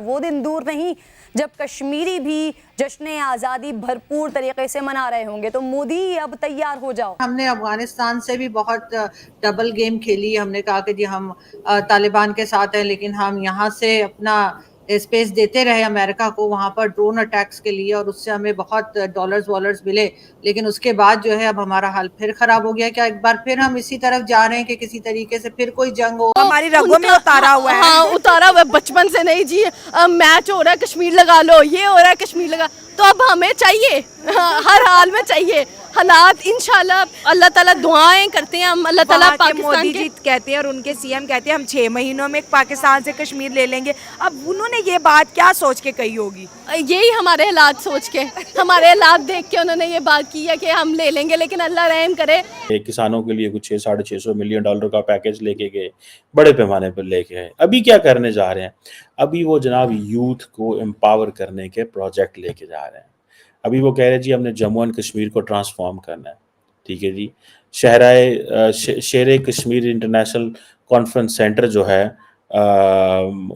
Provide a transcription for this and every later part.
وہ دن دور نہیں جب کشمیری بھی جشن آزادی بھرپور طریقے سے منا رہے ہوں گے. تو مودی اب تیار ہو جاؤ. ہم نے افغانستان سے بھی بہت ڈبل گیم کھیلی. ہم نے کہا کہ جی ہم طالبان کے ساتھ ہیں، لیکن ہم یہاں سے اپنا اسپیس دیتے رہے امریکہ کو وہاں پر ڈرون اٹیکس کے لیے، اور اس سے ہمیں بہت ڈالرز ملے. لیکن اس کے بعد جو ہے اب ہمارا حال پھر خراب ہو گیا. کیا ایک بار پھر ہم اسی طرف جا رہے ہیں کہ کسی طریقے سے پھر کوئی جنگ ہو؟ ہماری رگوں میں اتارا ہوا ہے. ہاں اتارا ہوا ہے بچپن سے. نہیں جی میچ ہو رہا ہے کشمیر لگا لو، یہ ہو رہا ہے کشمیر لگا. تو اب ہمیں چاہیے ہر حال میں چاہیے. حالات انشاءاللہ اللہ تعالیٰ دعائیں کرتے ہیں ہم، اللہ تعالیٰ پاکستان مودی جی کہتے ہیں اور ان کے سی ایم کہتے ہیں ہم 6 مہینوں میں پاکستان سے کشمیر لے لیں گے. اب انہوں نے یہ بات کیا سوچ کے کہی ہوگی؟ یہی ہمارے حالات سوچ کے، ہمارے حالات دیکھ کے انہوں نے یہ بات کی ہے کہ ہم لے لیں گے. لیکن اللہ رحم کرے. کسانوں کے لیے کچھ $600 ملین کا پیکیج لے کے گئے، بڑے پیمانے پر لے کے گئے. ابھی کیا کرنے جا رہے ہیں؟ ابھی وہ جناب یوتھ کو امپاور کرنے کے پروجیکٹ لے کے جا رہے ہیں. ابھی وہ کہہ رہے جی ہم نے جموں اینڈ کشمیر کو ٹرانسفارم کرنا ہے. ٹھیک ہے جی. شیر کشمیر انٹرنیشنل کانفرنس سینٹر جو ہے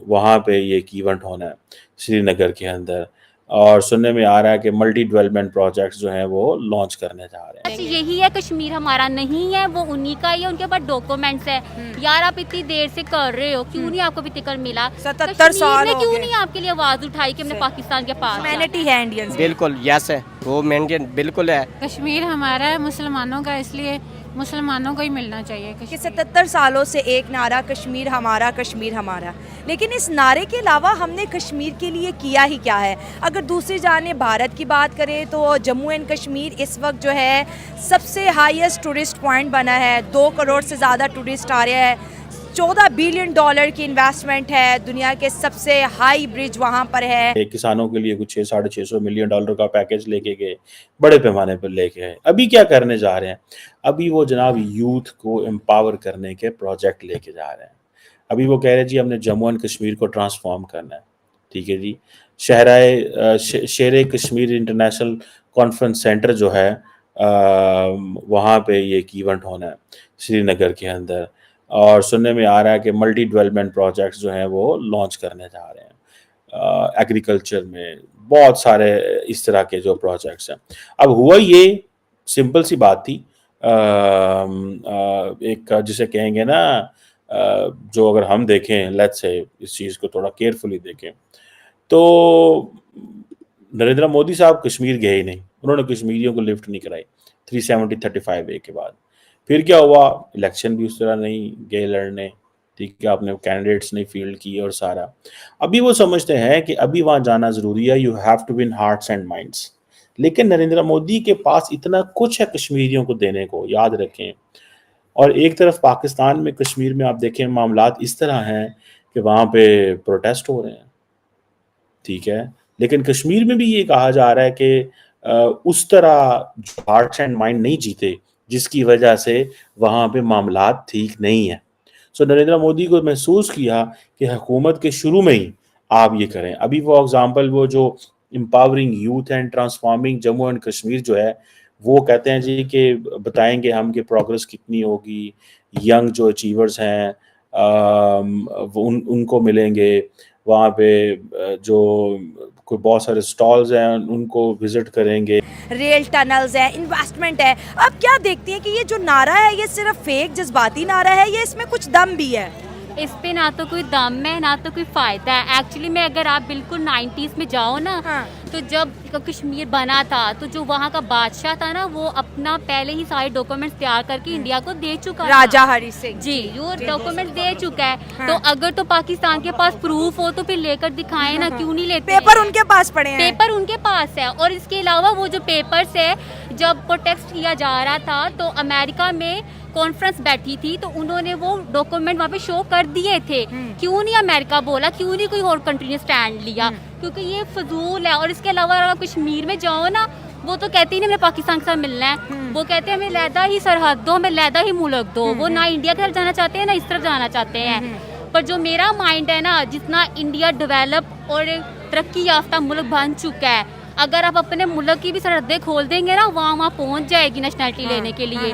وہاں پہ یہ ایک ایونٹ ہونا ہے سری نگر کے اندر، اور سننے میں آ رہا ہے کہ ملٹی ڈیولپمنٹ پروجیکٹس جو ہیں وہ لانچ کرنے جا رہے ہیں. یہی ہے کشمیر ہمارا نہیں ہے، وہ انہی کا ہی ہے، ان کے پاس ڈاکومنٹس ہے. یار آپ اتنی دیر سے کر رہے ہو، کیوں نہیں آپ کو بھی ٹکٹ ملا؟ 77 سال ہو کیوں گئے. نہیں آپ کے لیے آواز اٹھائی کہ ہم نے پاکستان کے پاس ہیومینٹی ہے انڈین. بالکل یس ہے، وہ مینٹین بالکل ہے. کشمیر ہمارا ہے مسلمانوں کا، اس لیے مسلمانوں کو ہی ملنا چاہیے. کہ 77 سالوں سے ایک نعرہ کشمیر ہمارا، کشمیر ہمارا. لیکن اس نعرے کے علاوہ ہم نے کشمیر کے لیے کیا ہی کیا ہے؟ اگر دوسری جانب بھارت کی بات کریں تو جموں اینڈ کشمیر اس وقت جو ہے سب سے ہائیسٹ ٹورسٹ پوائنٹ بنا ہے. 2 کروڑ سے زیادہ ٹورسٹ آ رہے ہیں. $14 بلین کی انویسٹمنٹ ہے. دنیا کے سب سے ہائی برج وہاں پر ہے. کسانوں کے لیے کچھ $600 ملین کا پیکیج لے کے گئے، بڑے پیمانے پر لے کے گئے. ابھی کیا کرنے جا رہے ہیں؟ ابھی وہ جناب یوتھ کو امپاور کرنے کے پروجیکٹ لے کے جا رہے ہیں. ابھی وہ کہہ رہے جی ہم نے جموں اینڈ کشمیر کو ٹرانسفارم کرنا ہے. ٹھیک ہے جی. شیر کشمیر انٹرنیشنل کانفرنس سینٹر جو ہے وہاں پہ یہ ایک ایونٹ ہونا ہے سری نگر کے اندر، اور سننے میں آ رہا ہے کہ ملٹی ڈیولپمنٹ پروجیکٹس جو ہیں وہ لانچ کرنے جا رہے ہیں. ایگریکلچر میں بہت سارے اس طرح کے جو پروجیکٹس ہیں. اب ہوا یہ سمپل سی بات تھی، ایک جسے کہیں گے نا، جو اگر ہم دیکھیں لیٹس سے اس چیز کو تھوڑا کیئرفلی دیکھیں تو نریندر مودی صاحب کشمیر گئے ہی نہیں. انہوں نے کشمیریوں کو لفٹ نہیں کرائی 370-35A کے بعد. پھر کیا ہوا؟ الیکشن بھی اس طرح نہیں گئے لڑنے. ٹھیک ہے، آپ نے کینڈیڈیٹس نہیں فیلڈ کی اور سارا. ابھی وہ سمجھتے ہیں کہ ابھی وہاں جانا ضروری ہے. You have to win hearts and minds. لیکن نریندر مودی کے پاس اتنا کچھ ہے کشمیریوں کو دینے کو، یاد رکھیں. اور ایک طرف پاکستان میں کشمیر میں آپ دیکھیں معاملات اس طرح ہیں کہ وہاں پہ پروٹیسٹ ہو رہے ہیں. ٹھیک ہے، لیکن کشمیر میں بھی یہ کہا جا رہا ہے کہ اس طرح ہارٹس اینڈ مائنڈ نہیں جیتے، جس کی وجہ سے وہاں پہ معاملات ٹھیک نہیں ہیں. سو نریندر مودی کو محسوس کیا کہ حکومت کے شروع میں ہی آپ یہ کریں. ابھی وہ اگزامپل وہ جو empowering youth and transforming Jammu and Kashmir جو ہے، وہ کہتے ہیں جی کہ بتائیں گے ہم کہ پروگرس کتنی ہوگی. ینگ جو اچیورز ہیں ان کو ملیں گے وہاں پہ، جو کوئی بہت سارے سٹالز ہیں ان کو وزٹ کریں گے. ریل ٹنلز ہیں، انویسٹمنٹ ہے. اب کیا دیکھتی ہیں کہ یہ جو نعرہ ہے یہ صرف فیک جذباتی نعرہ ہے یا اس میں کچھ دم بھی ہے؟ اس پہ نہ تو کوئی دم ہے نہ تو کوئی فائدہ ہے. ایکچولی میں اگر آپ بالکل 90s میں جاؤ نا، تو جب کشمیر بنا تھا تو جو وہاں کا بادشاہ تھا نا، وہ اپنا پہلے ہی سارے ڈاکومنٹس تیار کر کے انڈیا کو دے چکا. راجہ ہری سنگھ جی وہ ڈاکومنٹس دے چکا ہے. تو اگر تو پاکستان کے پاس پروف ہو تو پھر لے کر دکھائیں نا، کیوں نہیں لیتے؟ پیپر ان کے پاس پڑے ہیں. پیپر ان کے پاس ہے. اور اس کے علاوہ وہ جو پیپرز ہے، جب پروٹیسٹ کیا جا رہا تھا تو امریکہ میں کانفرنس بیٹھی تھی تو انہوں نے وہ ڈاکومنٹ وہاں پہ شو کر دیے تھے. کیوں نہیں امریکہ بولا، کیوں نہیں کوئی اور کنٹری نے سٹینڈ لیا؟ کیونکہ یہ فضول ہے. اور اس کے علاوہ اگر کشمیر میں جاؤ نا، وہ تو کہتے ہی نہیں ہمیں پاکستان کے ساتھ ملنا ہے. وہ کہتے ہیں ہمیں علیحدہ ہی سرحد دو، ہمیں علیحدہ ہی ملک دو. وہ نہ انڈیا کی طرف جانا چاہتے ہیں نہ اس طرف جانا چاہتے ہیں. پر جو میرا مائنڈ ہے نا، جتنا انڈیا ڈیولپ اور ترقی یافتہ ملک بن چکا ہے، اگر آپ اپنے ملک کی بھی سرحدیں کھول دیں گے نا، وہاں پہنچ جائے گی نیشنلٹی لینے کے لیے.